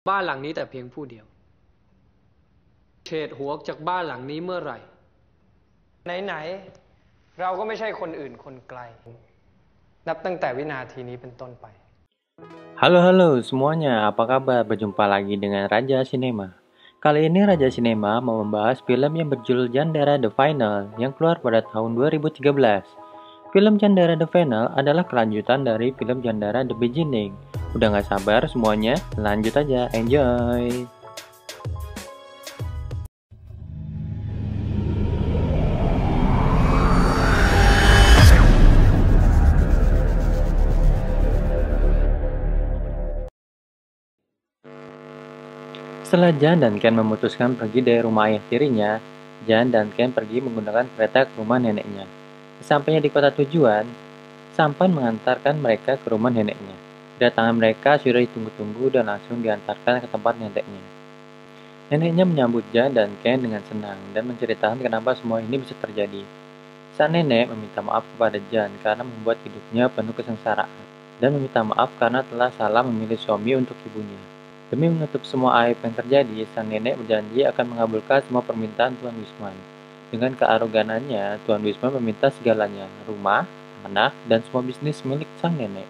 บ้านหลังนี้แต่เพียงผู้เดียวเฉดหัวจากบ้านหลังนี้เมื่อไหร่ไหนๆเราก็ไม่ใช่คนอื่นคนไกลนับตั้งแต่วินาทีนี้เป็นต้นไป Halo semuanya, apa kabar? Berjumpa lagi dengan Raja Cinema. Kali ini Raja Cinema mau membahas film yang berjudul Jandara The Final yang keluar pada tahun 2013. Film Jandara The Final adalah kelanjutan dari film Jandara The Beginning. Udah gak sabar semuanya? Lanjut aja, enjoy! Setelah Jan dan Ken memutuskan pergi dari rumah ayah tirinya, Jan dan Ken pergi menggunakan kereta ke rumah neneknya. Sesampainya di kota tujuan, sampan mengantarkan mereka ke rumah neneknya. Kedatangan mereka sudah ditunggu-tunggu dan langsung diantarkan ke tempat neneknya. Neneknya menyambut Jan dan Ken dengan senang dan menceritakan kenapa semua ini bisa terjadi. Sang nenek meminta maaf kepada Jan karena membuat hidupnya penuh kesengsaraan dan meminta maaf karena telah salah memilih suami untuk ibunya. Demi menutup semua aib yang terjadi, sang nenek berjanji akan mengabulkan semua permintaan Tuan Wisman. Dengan kearoganannya, Tuan Wisman meminta segalanya, rumah, anak, dan semua bisnis milik sang nenek.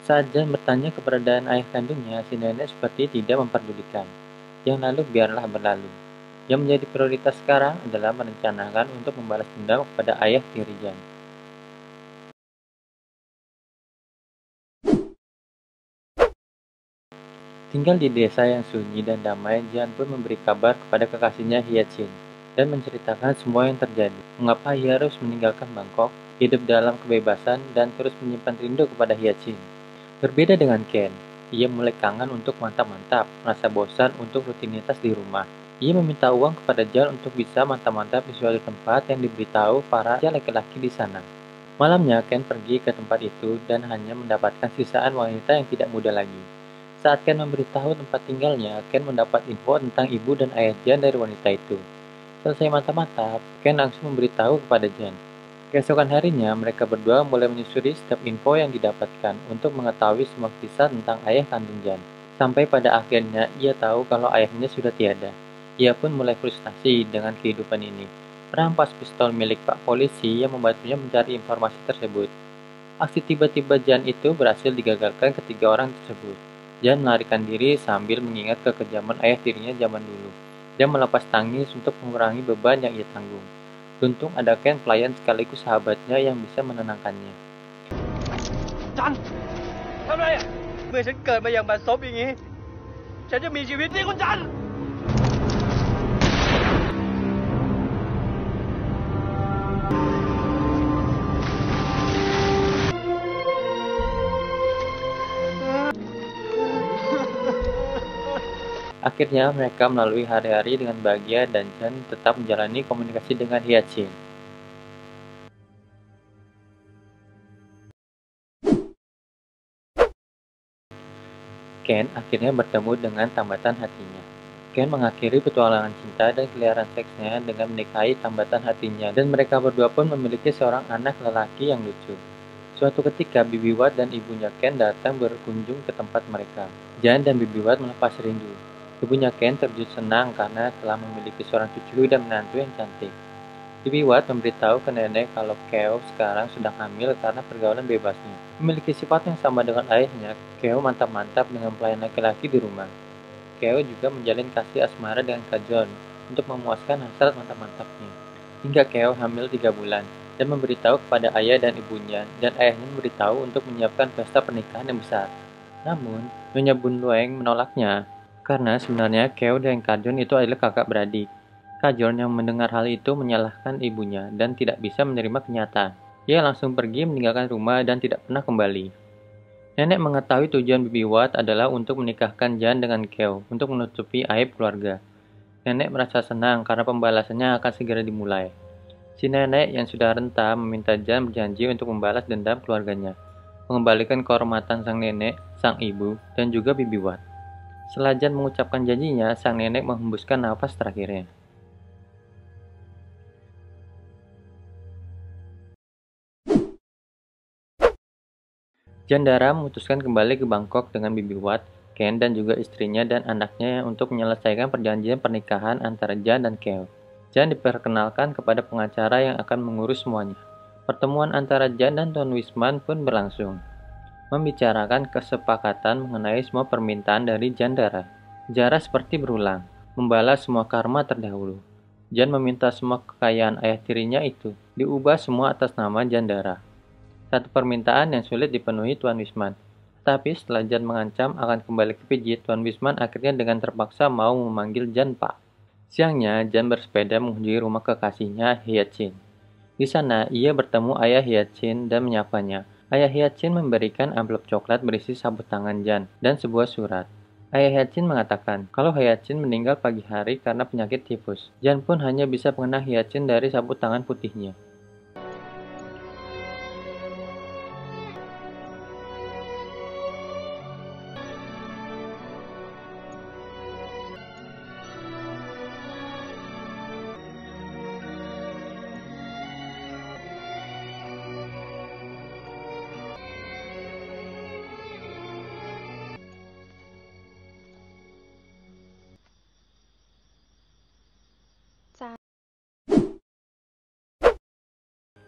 Saat Jan bertanya keberadaan ayah kandungnya, si nenek seperti tidak memperdulikan. Yang lalu biarlah berlalu. Yang menjadi prioritas sekarang adalah merencanakan untuk membalas dendam kepada ayah tiri Jan. Tinggal di desa yang sunyi dan damai, Jan pun memberi kabar kepada kekasihnya Hyacin dan menceritakan semua yang terjadi. Mengapa ia harus meninggalkan Bangkok, hidup dalam kebebasan, dan terus menyimpan rindu kepada Hyacin. Berbeda dengan Ken, ia mulai kangen untuk mantap-mantap, merasa bosan untuk rutinitas di rumah. Ia meminta uang kepada Jan untuk bisa mantap-mantap di suatu tempat yang diberitahu para laki-laki di sana. Malamnya, Ken pergi ke tempat itu dan hanya mendapatkan sisaan wanita yang tidak muda lagi. Saat Ken memberitahu tempat tinggalnya, Ken mendapat info tentang ibu dan ayah Jan dari wanita itu. Selesai mantap-mantap, Ken langsung memberitahu kepada Jan. Keesokan harinya, mereka berdua mulai menyusuri setiap info yang didapatkan untuk mengetahui semua kisah tentang ayah kandung Jan. Sampai pada akhirnya, ia tahu kalau ayahnya sudah tiada. Ia pun mulai frustasi dengan kehidupan ini. Merampas pistol milik Pak Polisi yang membantunya mencari informasi tersebut. Aksi tiba-tiba Jan itu berhasil digagalkan ketiga orang tersebut. Jan melarikan diri sambil mengingat kekejaman ayah tirinya zaman dulu dan melepas tangis untuk mengurangi beban yang ia tanggung. Beruntung ada Ken pelayan sekaligus sahabatnya yang bisa menenangkannya. Jan! ทำไรอ่ะเมื่อฉันเกิดมาอย่างบัดซบอย่างนี้ฉันจะมีชีวิตนี่คุณจัน Akhirnya mereka melalui hari-hari dengan bahagia dan Jan tetap menjalani komunikasi dengan Hyacin. Ken akhirnya bertemu dengan tambatan hatinya. Ken mengakhiri petualangan cinta dan keliaran seksnya dengan menikahi tambatan hatinya dan mereka berdua pun memiliki seorang anak lelaki yang lucu. Suatu ketika Bibi Wat dan ibunya Ken datang berkunjung ke tempat mereka. Jan dan Bibi Wat melepas rindu. Ibunya Ken terkejut senang karena telah memiliki seorang cucu dan menantu yang cantik. Bibi Wat memberitahu ke nenek kalau Keo sekarang sedang hamil karena pergaulan bebasnya. Memiliki sifat yang sama dengan ayahnya, Keo mantap-mantap dengan pelayan laki-laki di rumah. Keo juga menjalin kasih asmara dengan Kajon untuk memuaskan hasrat mantap-mantapnya. Hingga Keo hamil 3 bulan dan memberitahu kepada ayah dan ibunya, dan ayahnya memberitahu untuk menyiapkan pesta pernikahan yang besar. Namun, Nyonya Bun Lueng menolaknya karena sebenarnya Keo dan Kajon itu adalah kakak beradik. Kajon yang mendengar hal itu menyalahkan ibunya dan tidak bisa menerima kenyataan. Ia langsung pergi meninggalkan rumah dan tidak pernah kembali. Nenek mengetahui tujuan Bibi Wat adalah untuk menikahkan Jan dengan Keo untuk menutupi aib keluarga. Nenek merasa senang karena pembalasannya akan segera dimulai. Si nenek yang sudah renta meminta Jan berjanji untuk membalas dendam keluarganya, mengembalikan kehormatan sang nenek, sang ibu, dan juga Bibi Wat. Setelah Jan mengucapkan janjinya, sang nenek menghembuskan nafas terakhirnya. Jandara memutuskan kembali ke Bangkok dengan Bibi Wat Ken dan juga istrinya dan anaknya untuk menyelesaikan perjanjian pernikahan antara Jan dan Keo. Jan diperkenalkan kepada pengacara yang akan mengurus semuanya. Pertemuan antara Jan dan Tuan Wisman pun berlangsung, membicarakan kesepakatan mengenai semua permintaan dari Jandara. Jara seperti berulang, membalas semua karma terdahulu. Jan meminta semua kekayaan ayah tirinya itu diubah semua atas nama Jandara. Satu permintaan yang sulit dipenuhi Tuan Wisman. Tapi setelah Jan mengancam akan kembali ke Pijit, Tuan Wisman akhirnya dengan terpaksa mau memanggil Jan Pak. Siangnya, Jan bersepeda mengunjungi rumah kekasihnya Hyacin. Di sana, ia bertemu ayah Hyacin dan menyapanya. Ayah Hyacin memberikan amplop coklat berisi sabut tangan Jan dan sebuah surat. Ayah Hyacin mengatakan kalau Hyacin meninggal pagi hari karena penyakit tifus. Jan pun hanya bisa mengenang Hyacin dari sabut tangan putihnya.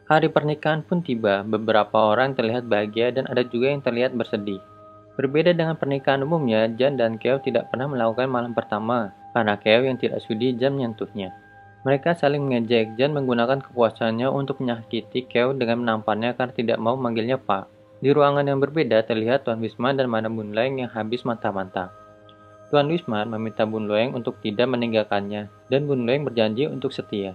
Hari pernikahan pun tiba, beberapa orang terlihat bahagia dan ada juga yang terlihat bersedih. Berbeda dengan pernikahan umumnya, Jan dan Keo tidak pernah melakukan malam pertama, karena Keo yang tidak sudi Jan menyentuhnya. Mereka saling mengejek. Jan menggunakan kekuasaannya untuk menyakiti Keo dengan menamparnya karena tidak mau memanggilnya Pak. Di ruangan yang berbeda terlihat Tuan Wisman dan Madam Bun Leng yang habis mantap-mantap. Tuan Wisman meminta Bun Leng untuk tidak meninggalkannya, dan Bun Leng berjanji untuk setia.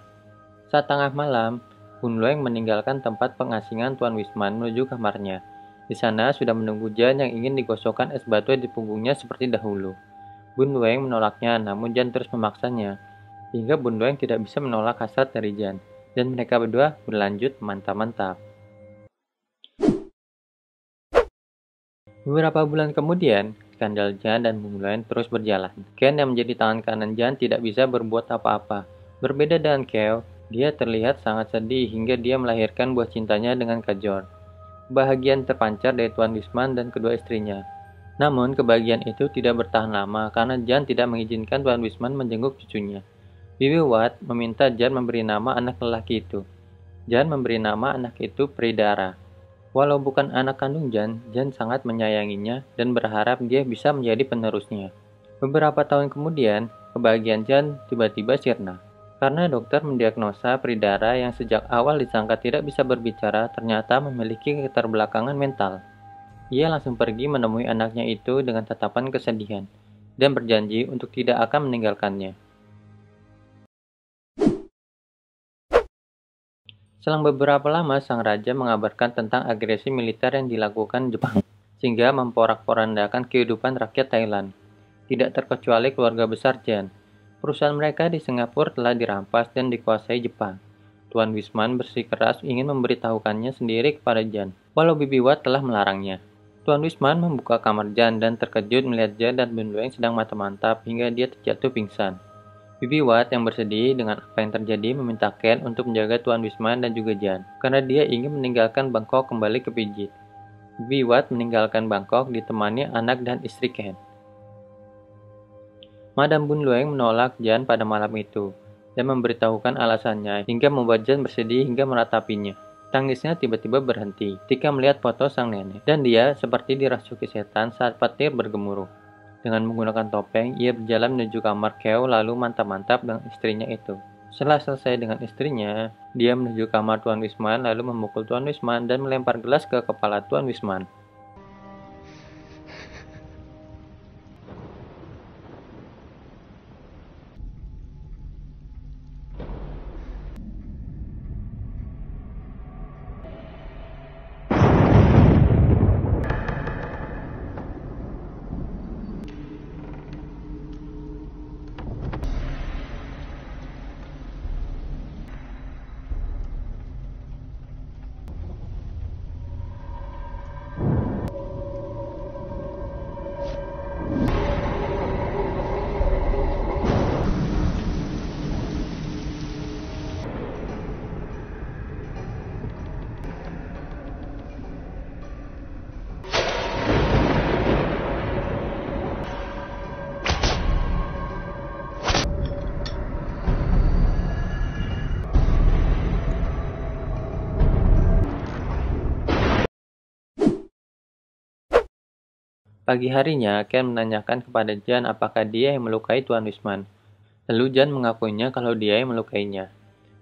Saat tengah malam, Bun Leng meninggalkan tempat pengasingan Tuan Wisman menuju kamarnya. Di sana sudah menunggu Jan yang ingin digosokkan es batu di punggungnya seperti dahulu. Bun Leng menolaknya, namun Jan terus memaksanya, hingga Bun Leng tidak bisa menolak hasrat dari Jan, dan mereka berdua berlanjut mantap-mantap. Beberapa bulan kemudian, skandal Jan dan Bun Leng terus berjalan. Ken yang menjadi tangan kanan Jan tidak bisa berbuat apa-apa. Berbeda dengan Keo, dia terlihat sangat sedih hingga dia melahirkan buah cintanya dengan Kajor. Kebahagiaan terpancar dari Tuan Wisman dan kedua istrinya. Namun, kebahagiaan itu tidak bertahan lama karena Jan tidak mengizinkan Tuan Wisman menjenguk cucunya. Bibi Wat meminta Jan memberi nama anak lelaki itu. Jan memberi nama anak itu Pridara. Walau bukan anak kandung Jan, Jan sangat menyayanginya dan berharap dia bisa menjadi penerusnya. Beberapa tahun kemudian, kebahagiaan Jan tiba-tiba sirna. Karena dokter mendiagnosa Pridara yang sejak awal disangka tidak bisa berbicara ternyata memiliki keterbelakangan mental. Ia langsung pergi menemui anaknya itu dengan tatapan kesedihan, dan berjanji untuk tidak akan meninggalkannya. Selang beberapa lama, sang raja mengabarkan tentang agresi militer yang dilakukan Jepang, sehingga memporak-porandakan kehidupan rakyat Thailand, tidak terkecuali keluarga besar Jan. Perusahaan mereka di Singapura telah dirampas dan dikuasai Jepang. Tuan Wisman bersikeras ingin memberitahukannya sendiri kepada Jan, walau Bibi Wat telah melarangnya. Tuan Wisman membuka kamar Jan dan terkejut melihat Jan dan Bun Leng sedang mantap-mantap hingga dia terjatuh pingsan. Bibi Wat yang bersedih dengan apa yang terjadi meminta Ken untuk menjaga Tuan Wisman dan juga Jan, karena dia ingin meninggalkan Bangkok kembali ke Pijit. Bibi Wat meninggalkan Bangkok ditemani anak dan istri Ken. Madam Bun Leng menolak Jan pada malam itu dan memberitahukan alasannya hingga membuat Jan bersedih hingga meratapinya. Tangisnya tiba-tiba berhenti ketika melihat foto sang nenek dan dia seperti dirasuki setan saat petir bergemuruh. Dengan menggunakan topeng, ia berjalan menuju kamar Keo lalu mantap-mantap dengan istrinya itu. Setelah selesai dengan istrinya, dia menuju kamar Tuan Wisman lalu memukul Tuan Wisman dan melempar gelas ke kepala Tuan Wisman. Pagi harinya, Ken menanyakan kepada Jan apakah dia yang melukai Tuan Wisman. Lalu Jan mengakuinya kalau dia yang melukainya.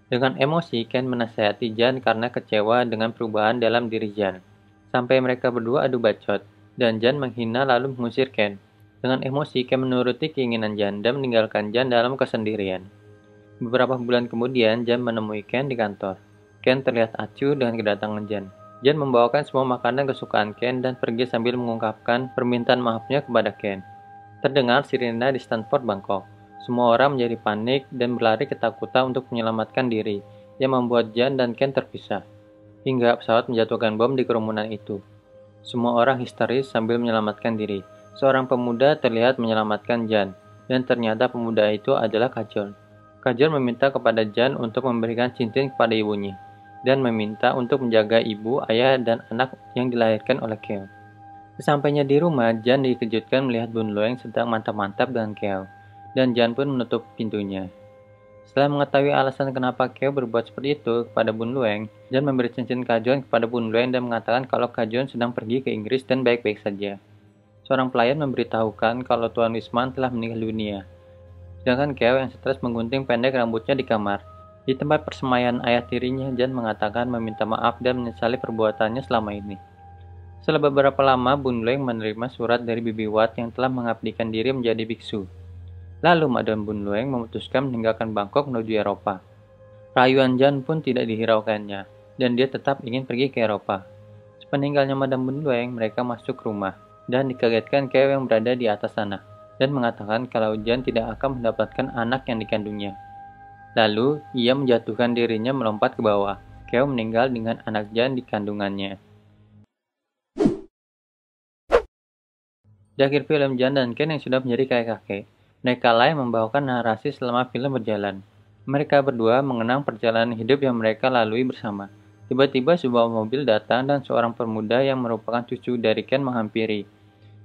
Dengan emosi, Ken menasihati Jan karena kecewa dengan perubahan dalam diri Jan. Sampai mereka berdua adu bacot, dan Jan menghina lalu mengusir Ken. Dengan emosi, Ken menuruti keinginan Jan dan meninggalkan Jan dalam kesendirian. Beberapa bulan kemudian, Jan menemui Ken di kantor. Ken terlihat acuh dengan kedatangan Jan. Jan membawakan semua makanan kesukaan Ken dan pergi sambil mengungkapkan permintaan maafnya kepada Ken. Terdengar sirena di Stanford, Bangkok. Semua orang menjadi panik dan berlari ketakutan untuk menyelamatkan diri, yang membuat Jan dan Ken terpisah. Hingga pesawat menjatuhkan bom di kerumunan itu. Semua orang histeris sambil menyelamatkan diri. Seorang pemuda terlihat menyelamatkan Jan, dan ternyata pemuda itu adalah Kajol. Kajol meminta kepada Jan untuk memberikan cincin kepada ibunya, dan meminta untuk menjaga ibu, ayah, dan anak yang dilahirkan oleh Keo. Sesampainya di rumah, Jan dikejutkan melihat Bun Lueng sedang mantap-mantap dengan Keo, dan Jan pun menutup pintunya. Setelah mengetahui alasan kenapa Keo berbuat seperti itu kepada Bun Lueng, Jan memberi cincin Kajon kepada Bun Lueng dan mengatakan kalau Kajon sedang pergi ke Inggris dan baik-baik saja. Seorang pelayan memberitahukan kalau Tuan Wisman telah meninggal dunia. Sedangkan Keo yang stres menggunting pendek rambutnya di kamar. Di tempat persemaian ayah tirinya, Jan mengatakan meminta maaf dan menyesali perbuatannya selama ini. Setelah beberapa lama, Bun Lueng menerima surat dari Bibi Wat yang telah mengabdikan diri menjadi biksu. Lalu Madam Bun Lueng memutuskan meninggalkan Bangkok menuju Eropa. Rayuan Jan pun tidak dihiraukannya, dan dia tetap ingin pergi ke Eropa. Sepeninggalnya Madam Bun Lueng, mereka masuk rumah, dan dikagetkan Keo yang berada di atas sana, dan mengatakan kalau Jan tidak akan mendapatkan anak yang dikandungnya. Lalu, ia menjatuhkan dirinya melompat ke bawah. Keo meninggal dengan anak Jan di kandungannya. Di akhir film, Jan dan Ken yang sudah menjadi kakek-kakek. Mereka lah yang membawakan narasi selama film berjalan. Mereka berdua mengenang perjalanan hidup yang mereka lalui bersama. Tiba-tiba sebuah mobil datang dan seorang pemuda yang merupakan cucu dari Ken menghampiri.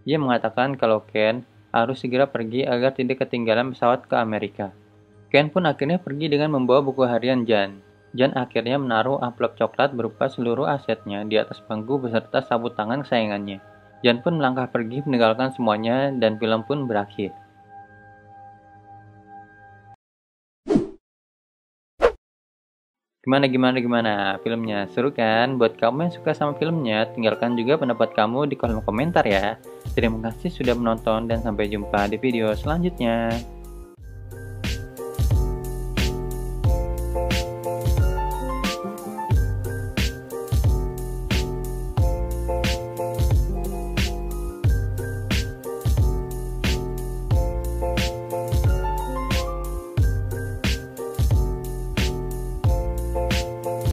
Ia mengatakan kalau Ken harus segera pergi agar tidak ketinggalan pesawat ke Amerika. Ken pun akhirnya pergi dengan membawa buku harian Jan. Jan akhirnya menaruh amplop coklat berupa seluruh asetnya di atas bangku beserta sabut tangan kesayangannya. Jan pun melangkah pergi meninggalkan semuanya dan film pun berakhir. Gimana filmnya? Seru kan? Buat kamu yang suka sama filmnya, tinggalkan juga pendapat kamu di kolom komentar ya. Terima kasih sudah menonton dan sampai jumpa di video selanjutnya.